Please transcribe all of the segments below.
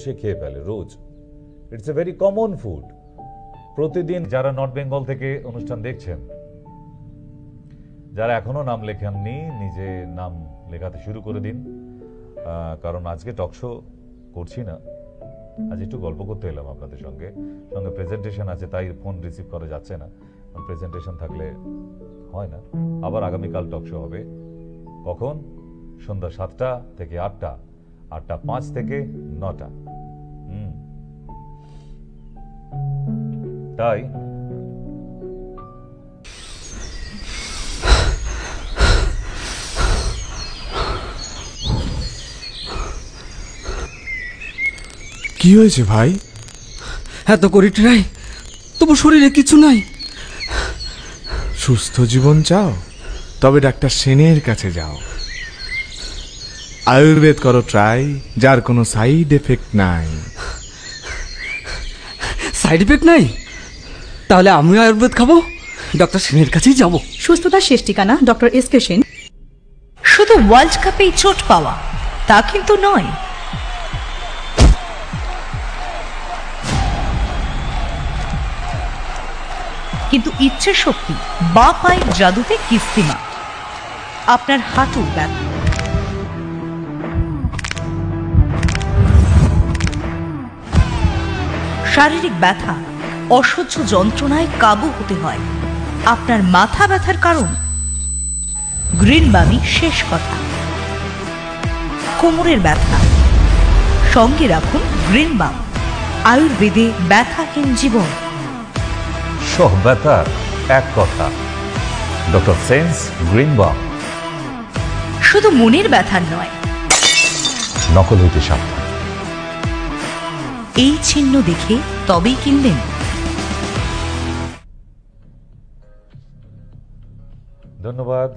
সে খেয়ে ফেলে রোজ। It's a very common food. প্রতিদিন যারা নর্থ বেঙ্গল থেকে অনুষ্ঠান দেখছেন, যারা এখনো নাম লেখেননি, নিজে নাম লেখাতে শুরু করে দিন। কারণ আজকে টক শো করছি না, আজ একটু গল্প করতে এলাম আপনাদের সঙ্গে। সঙ্গে প্রেজেন্টেশন আছে, তাই ফোন রিসিভ করা যাচ্ছে না। প্রেজেন্টেশন থাকলে হয় না। আবার আগামীকাল টক শো হবে। কখন? সন্ধ্যা 7টা থেকে 8টা, 8টা 5 থেকে 9টা। তাই কি হয়েছে ভাই? এত করি ট্রাই, তবু শরীরে কিছু নাই। সুস্থ জীবন চাও? তবে ডাক্তার সেনের কাছে যাও। আয়ুর্বেদ করো ট্রাই, যার কোনো সাইড এফেক্ট নাই। সাইড এফেক্ট নাই? তাহলে আমিও আয়ুর্বেদ খাবো, ডক্টর সেনের কাছেই যাব। সুস্থতার শেষ ঠিকানা ডক্টর এস.কে. সেন। শুধু ওয়ার্ল্ড কাপেই চোট পাওয়া তা কিন্তু নয়, কিন্তু ইচ্ছে শক্তি বা পায়ের জাদুতে কিস্তিমা। আপনার হাঁটু ব্যথা, শারীরিক ব্যথা, অসহ্য যন্ত্রণায় কাবু হতে হয়। আপনার মাথা ব্যথার কারণ গ্রিন বামি শেষ কথা। কোমরের ব্যথা, সঙ্গে রাখুন গ্রিন বাম। আয়ুর্বেদে ব্যথাহীন জীবন। সব ব্যথার এক কথা, ডক্টর সেন্স গ্রিন বাম। শুধু মনের ব্যথার নয়, নকল হইতে সাবধান। এই চিহ্ন দেখে তবেই কিনলেন। ধন্যবাদ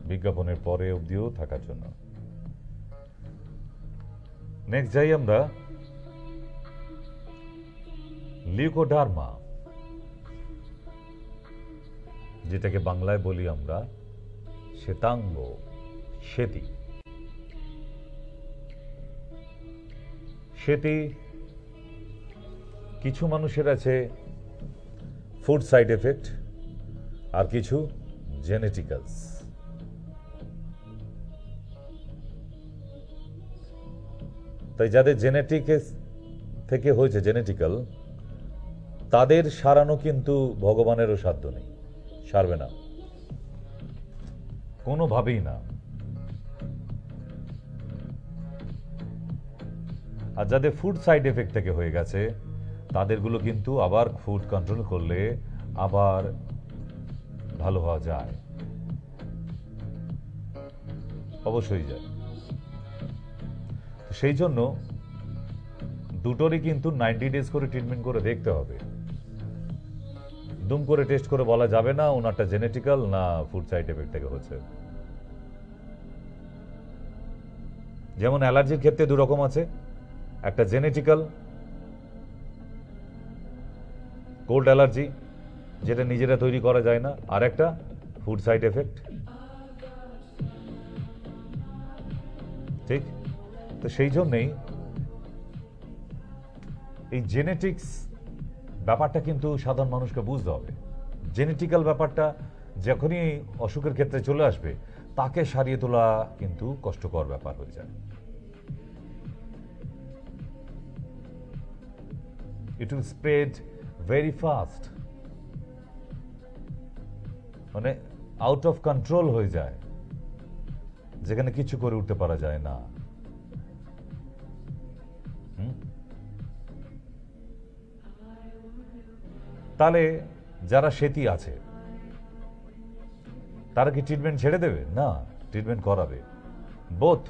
বিজ্ঞাপনের পরে অবধিও থাকার জন্য। নেক্সট যাই আমরা লিউকোডার্মা, যেটাকে বাংলায় বলি আমরা শ্বেতাঙ্গ, শ্বেতি। শ্বেতি কিছু মানুষের আছে ফুড সাইড এফেক্ট, আর কিছু জেনেটিক্যালস। তাই যাদের জেনেটিক থেকে হয়েছে, জেনেটিক্যাল, তাদের সারানো কিন্তু ভগবানেরও সাধ্য নেই, সারবে না, কোনোভাবেই না। আর যাদের ফুড সাইড এফেক্ট থেকে হয়ে গেছে, তাদেরগুলো কিন্তু আবার ফুড কন্ট্রোল করলে আবার ভালো হওয়া যায়, অবশ্যই যায়। সেই জন্য দুটোরই কিন্তু 90 ডেজ করে ট্রিটমেন্ট করে দেখতে হবে। দুম করে টেস্ট করে বলা যাবে না ওনারটা জেনেটিক্যাল না ফুড সাইড এফেক্ট থেকে হচ্ছে। যেমন অ্যালার্জির ক্ষেত্রে দু রকম আছে, একটা জেনেটিক্যাল কোল্ড অ্যালার্জি, যেটা নিজেরা তৈরি করা যায় না, আর একটা ফুড সাইড এফেক্ট। ঠিক তো সেই জন্যই এই জেনেটিক্স ব্যাপারটা কিন্তু সাধারণ মানুষকে বুঝতে হবে। জেনেটিক্যাল ব্যাপারটা যখনই অসুখের ক্ষেত্রে চলে আসবে, তাকে সারিয়ে তোলা কিন্তু কষ্টকর ব্যাপার হয়ে যায়। It will spread very fast, মানে আউট অফ কন্ট্রোল হয়ে যায়, যেখানে কিছু করে উঠতে পারা যায় না। তাহলে যারা শ্বেতি আছে তারা কি ট্রিটমেন্ট ছেড়ে দেবে? না, ট্রিটমেন্ট করাবে, বোথ,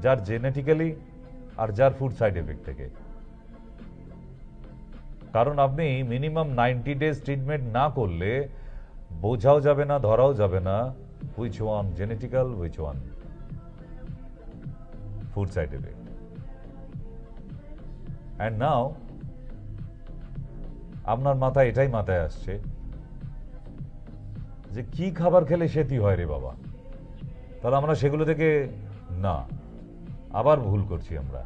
যার জেনেটিক্যালি আর যার ফুড সাইড এফেক্ট থেকে। কারণ আপনি মিনিমাম 90 ডেজ ট্রিটমেন্ট না করলে বোঝাও যাবে না, ধরাও যাবে না which one genetical, which one food side effect. And now আপনার মাথায় এটাই মাথায় আসছে যে কি খাবার খেলে শ্বেতি হয় রে বাবা, তাহলে আমরা সেগুলো থেকে না, আবার ভুল করছি আমরা।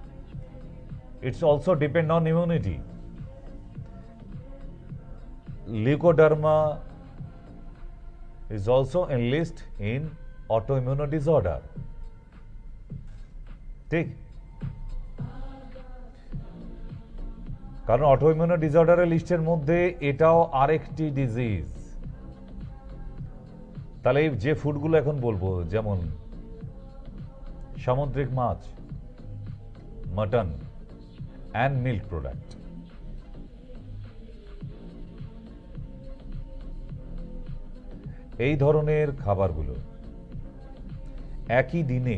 It's also depend on immunity. Leukoderma is also enlist in autoimmune disorder. ঠিক, কারণ অটোইমিউন ডিসঅর্ডারের লিস্টের মধ্যে এটাও আরেকটি ডিজিজ। তাহলে এই যে ফুডগুলো এখন বলবো, যেমন সামুদ্রিক মাছ, মাটন অ্যান্ড মিল্ক প্রোডাক্ট, এই ধরনের খাবারগুলো একই দিনে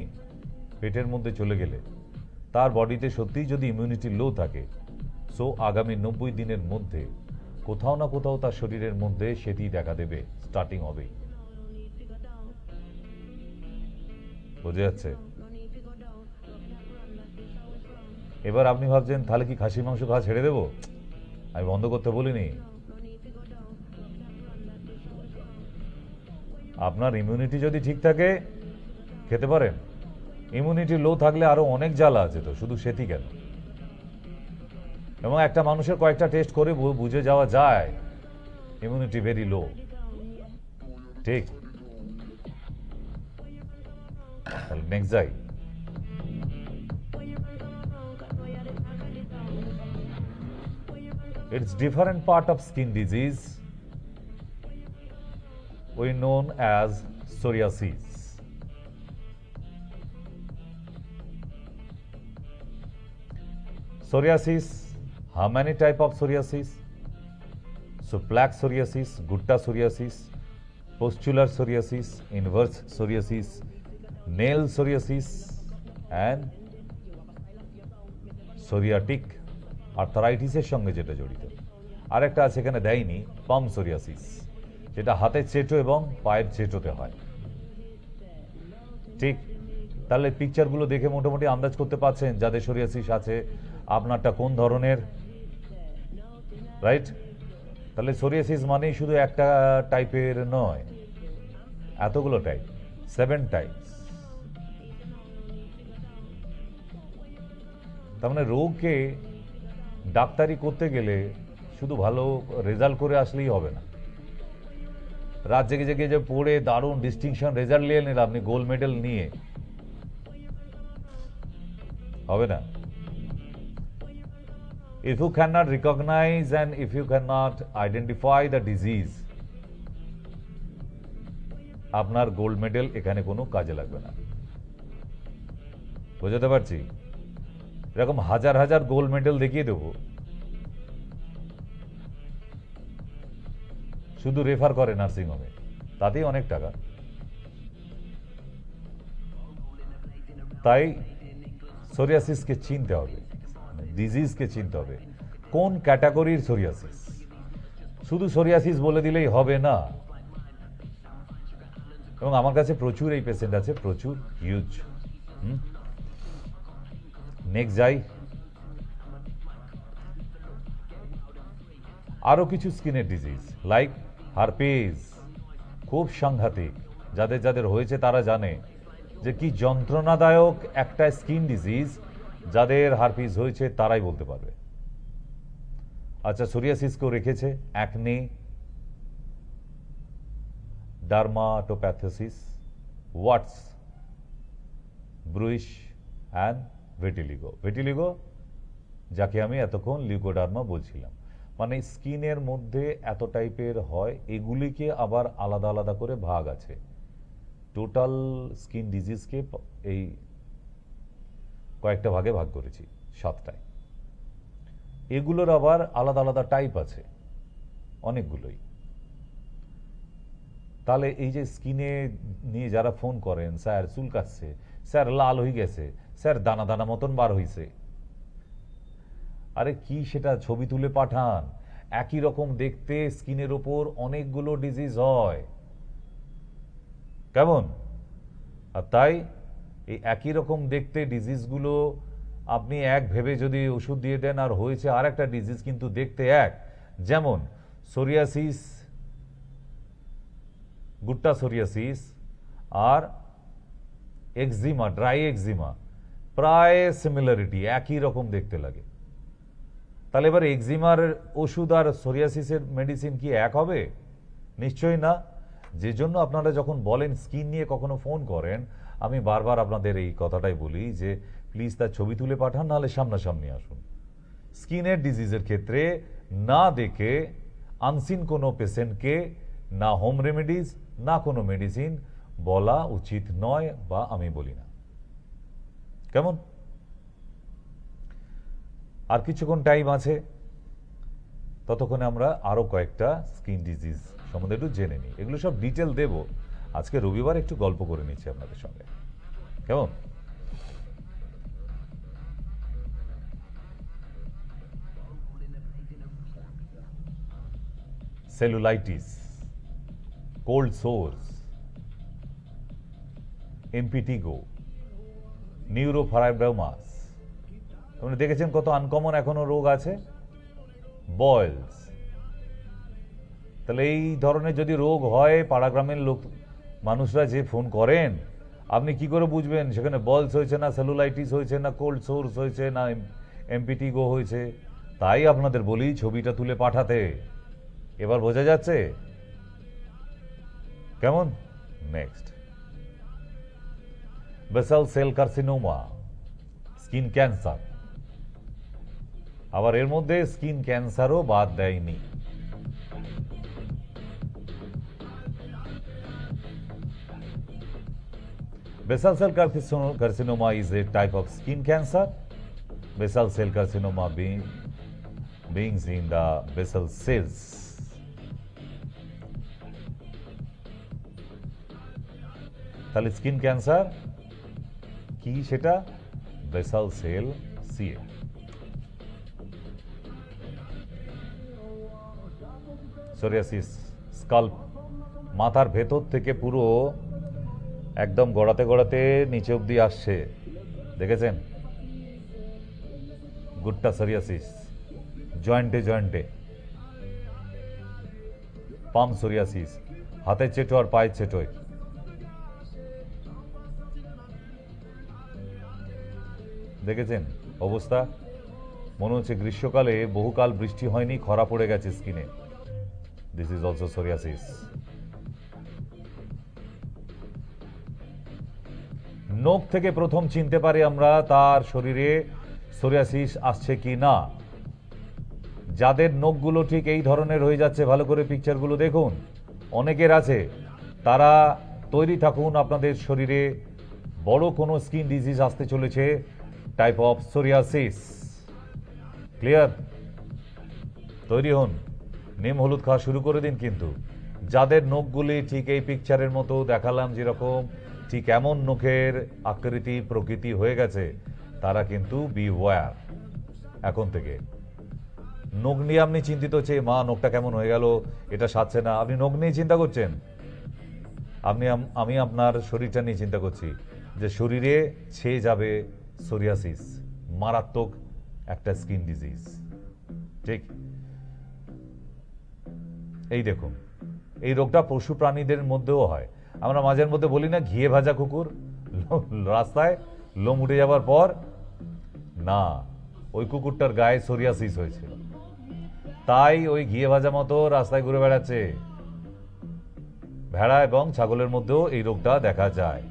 পেটের মধ্যে চলে গেলে তার বডিতে সত্যিই যদি ইমিউনিটি লো থাকে, সো আগামী 90 দিনের মধ্যে কোথাও না কোথাও তার শরীরের মধ্যে সেটি দেখা দেবে, স্টার্টিং হবে। বোঝা যাচ্ছে? এবার আপনি ভাবছেন তাহলে কি খাসির মাংস খাওয়া ছেড়ে দেবো? আমি বন্ধ করতে বলিনি। আপনার ইমিউনিটি যদি ঠিক থাকে খেতে পারেন। ইমিউনিটি লো থাকলে আরো অনেক জ্বালা আছে, তো শুধু সেটি কেন? এবং একটা মানুষের কয়েকটা টেস্ট করে বুঝে যাওয়া যায় ইমিউনিটি ভেরি লো। ঠিক, তাহলে নেক্সট যাই। It's different part of skin disease we known as psoriasis. Psoriasis, how many type of psoriasis? So plaque psoriasis, gutta psoriasis, pustular psoriasis, inverse psoriasis, nail psoriasis, and psoriatic আর্থারাইটিসের সঙ্গে যেটা জড়িত। আরেকটা আছে এখানে দেয়নি, পাম সোরিয়াসিস, যেটা হাতের চেটো এবং পায়ের চেটোতে হয়। ঠিক, তাহলে পিকচারগুলো দেখে মোটামুটি আন্দাজ করতে পারছেন যাদের সোরিয়াসিস আছে আপনারটা কোন ধরনের, রাইট? তাহলে সোরিয়াসিস মানেই শুধু একটা টাইপের নয়, এতগুলো টাইপ, 7 টাইপস। তার মানে রোগকে ডাক্তারি করতে গেলে শুধু ভালো রেজাল্ট করে আসলেই হবে না। রাত জেগে জেগে যে পড়ে দারুণ ডিস্টিংশন রেজাল্ট নিয়ে নিলে আপনি গোল্ড মেডেল নিয়ে হবে না। If you cannot recognize and if you cannot identify the disease, আপনার গোল্ড মেডেল এখানে কোনো কাজে লাগবে না। বুঝতে পারছি? এরকম হাজার হাজার গোল্ড মেডেল দেখিয়ে দেবো, শুধু রেফার করে নার্সিং হোমে, তাতেই অনেক টাকা। তাই সোরিয়াসিসকে চিনতে হবে, ডিজিজকে চিনতে হবে কোন ক্যাটাগরির সোরিয়াসিস। শুধু সোরিয়াসিস বলে দিলেই হবে না। এবং আমার কাছে প্রচুর এই পেশেন্ট আছে, প্রচুর, হিউজ। নেক্সট যাই। আরো কিছু স্কিনের ডিজিজ লাইক হারপিস, খুব সাংঘাতিক। যাদের যাদের হয়েছে তারা জানে যে কি যন্ত্রণাদায়ক একটা স্কিন ডিজিজ। যাদের হারপিস হয়েছে তারাই বলতে পারবে। আচ্ছা, সোরিয়াসিসকেও রেখেছে acne, dermatophytosis, warts, bruise and vitiligo. Vitiligo যাকে আমি এতক্ষণ লিউকোডার্মা বলছিলাম, মানে স্কিনের মধ্যে এত টাইপের হয়, এগুলিকে আবার আলাদা আলাদা করে ভাগ আছে। টোটাল স্কিন ডিজিজকে এই কয়েকটা ভাগে ভাগ করেছি, 7টায়। এগুলোর আবার আলাদা আলাদা টাইপ আছে অনেকগুলোই। তাহলে এই যে স্কিনে নিয়ে যারা ফোন করেন, স্যার চুলকাচ্ছে, স্যার লাল হয়ে গেছে, স্যার দানা দানা মতন বার হইছে, আরে কি সেটা ছবি তুলে পাঠান। একই রকম দেখতে স্কিনের ওপর অনেকগুলো ডিজিজ হয়, কেমন? আর তাই এই একই রকম দেখতে ডিজিজগুলো আপনি এক ভেবে যদি ওষুধ দিয়ে দেন আর হয়েছে আর একটা ডিজিজ কিন্তু দেখতে এক, যেমন সোরিয়াসিস, গুট্টা সোরিয়াসিস আর এক্সিমা, ড্রাই এক্সিমা, প্রায় সিমিলারিটি, একই রকম দেখতে লাগে। তাহলে এবার এক্সিমার ওষুধ আর সোরিয়াসিসের মেডিসিন কি এক হবে? নিশ্চয়ই না। যে জন্য আপনারা যখন বলেন স্কিন নিয়ে কখনো ফোন করেন, আমি বারবার আপনাদের এই কথাটাই বলি যে প্লিজ তার ছবি তুলে পাঠান, নাহলে সামনাসামনি আসুন। স্কিনের ডিজিজের ক্ষেত্রে না দেখে আনসিন কোনো পেশেন্টকে না হোম রেমেডিজ না কোনো মেডিসিন বলা উচিত নয়, বা আমি বলি না। কেমন? আর কিছুক্ষণ টাইম আছে, ততক্ষণে আমরা আরো কয়েকটা স্কিন ডিজিজ সম্বন্ধে একটু জেনে নিই। এগুলো সব ডিটেল দেব। আজকে রবিবার একটু গল্প করে নিচ্ছি আপনাদের সঙ্গে। কেমন? Cellulitis, cold sores, impetigo, neurofibromas. আপনি দেখেছেন কত আনকমন এখনো রোগ আছে? বয়েলস। তাহলে এই ধরনের যদি রোগ হয়, পাড়া গ্রামের লোক মানুষরা যে ফোন করেন, আপনি কি করে বুঝবেন সেখানে বয়েলস হয়েছে না সেলুলাইটিস হয়েছে না কোল্ড সোর্স হয়েছে না এমপিটিগো হয়েছে? তাই আপনাদের বলি ছবিটা তুলে পাঠাতে। এবার বোঝা যাচ্ছে? কেমন? Next, basal cell carcinoma, skin cancer. আবার এর মধ্যে স্কিন ক্যান্সারও বাদ দেয়নি। Basal cell carcinoma is a type of skin cancer. Basal cell carcinoma being in the basal cells. তাহলে স্কিন ক্যান্সার কি সেটা? Basal cell CA. Psoriasis, SCALP, মাথার ভেতর থেকে পুরো একদম গড়াতে গড়াতে নিচে অব্দি আসছে, দেখেছেন? গুট্টা সোরিয়াসিস, জয়েন্টে জয়েন্টে। পাম সোরিয়াসিস, হাতের চেটো আর পায়ের চেটোয়। দেখেছেন অবস্থা? মনে হচ্ছে গ্রীষ্মকালে বহুকাল বৃষ্টি হয়নি, খরা পড়ে গেছে স্কিনে। This is also psoriasis. নখ থেকে প্রথম চিনতে পারি আমরা তার শরীরে সোরিয়াসিস আসছে কি না। যাদের নখগুলো ঠিক এই ধরনের হয়ে যাচ্ছে, ভালো করে পিকচারগুলো দেখুন, অনেকের আছে। তারা তৈরি থাকুন, আপনাদের শরীরে বড় কোনো স্কিন ডিজিজ আসতে চলেছে, টাইপ অফ সোরিয়াসিস। ক্লিয়ার? তৈরি হন, নিম হলুদ খাওয়া শুরু করে দিন। কিন্তু যাদের নখগুলি ঠিক এই পিকচারের মতো দেখালাম যেরকম, ঠিক এমন নখের আকৃতি প্রকৃতি হয়ে গেছে, তারা কিন্তু বিওয়্যার এখন থেকে। নখ নিয়ে আপনি চিন্তিত হচ্ছে, মা নখটা কেমন হয়ে গেল, এটা সারছে না। আপনি নখ নিয়ে চিন্তা করছেন? আমি আপনার শরীরটা নিয়ে চিন্তা করছি, যে শরীরে ছেয়ে যাবে সোরিয়াসিস, মারাত্মক একটা স্কিন ডিজিজ। ঠিক? এই দেখুন, এই রোগটা পশু প্রাণীদের মধ্যেও হয়। আমরা মাঝের মধ্যে বলি না, ঘিয়ে ভাজা কুকুর, রাস্তায় লোম উঠে যাবার পর, না, ওই কুকুরটার গায়ে সোরিয়াসিস হয়েছিল, তাই ওই ঘিয়ে ভাজা মতো রাস্তায় ঘুরে বেড়াচ্ছে। ভেড়া এবং ছাগলের মধ্যেও এই রোগটা দেখা যায়।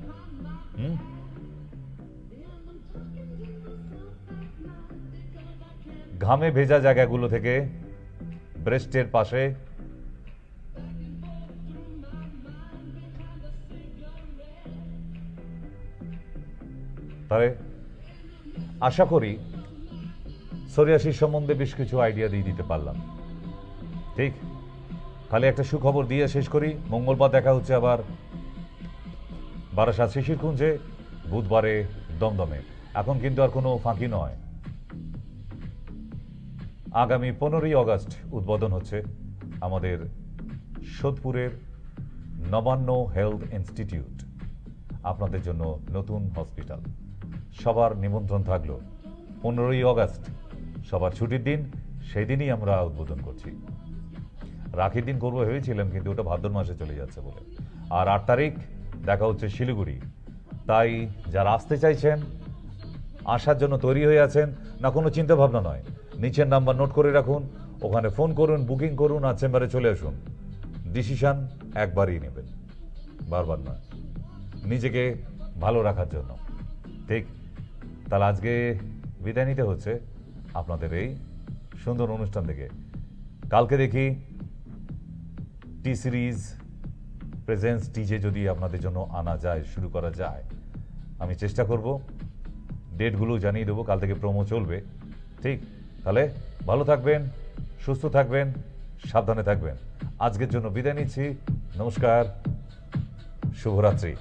ঘামে ভেজা জায়গাগুলো থেকে, ব্রেস্টের পাশে, তাহলে আশা করি সোরিয়াসিস সম্বন্ধে বেশ কিছু আইডিয়া দিয়ে দিতে পারলাম। ঠিক? খালি একটা সুখবর দিয়ে শেষ করি। মঙ্গলবার দেখা হচ্ছে আবার বারাসাত শিশিরকুঞ্জে, বুধবারে দমদমে। এখন কিন্তু আর কোনো ফাঁকি নয়। আগামী 15ই অগস্ট উদ্বোধন হচ্ছে আমাদের সোদপুরের নবান্ন হেলথ ইনস্টিটিউট, আপনাদের জন্য নতুন হসপিটাল। সবার নিমন্ত্রণ থাকলো। 15ই অগস্ট সবার ছুটির দিন, সেই দিনই আমরা উদ্বোধন করছি। রাখির দিন করবো ভেবেছিলাম, কিন্তু ওটা ভাদ্র মাসে চলে যাচ্ছে বলে। আর 8 তারিখ দেখা হচ্ছে শিলিগুড়ি। তাই যারা আসতে চাইছেন, আসার জন্য তৈরি হয়ে আছেন, না কোনো চিন্তা ভাবনা নয়, নিচের নাম্বার নোট করে রাখুন, ওখানে ফোন করুন, বুকিং করুন, আর চেম্বারে চলে আসুন। ডিসিশন একবারই নেবেন, বারবার নয়, নিজেকে ভালো রাখার জন্য। ঠিক, তাহলে আজকে বিদায় নিতে হচ্ছে আপনাদের এই সুন্দর অনুষ্ঠান থেকে। কালকে দেখি টি সিরিজ প্রেজেন্স টিজে যদি আপনাদের জন্য আনা যায়, শুরু করা যায়, আমি চেষ্টা করব। ডেটগুলো জানিয়ে দেবো, কাল থেকে প্রোমো চলবে। ঠিক, তাহলে ভালো থাকবেন, সুস্থ থাকবেন, সাবধানে থাকবেন। আজকের জন্য বিদায় নিচ্ছি। নমস্কার, শুভরাত্রি।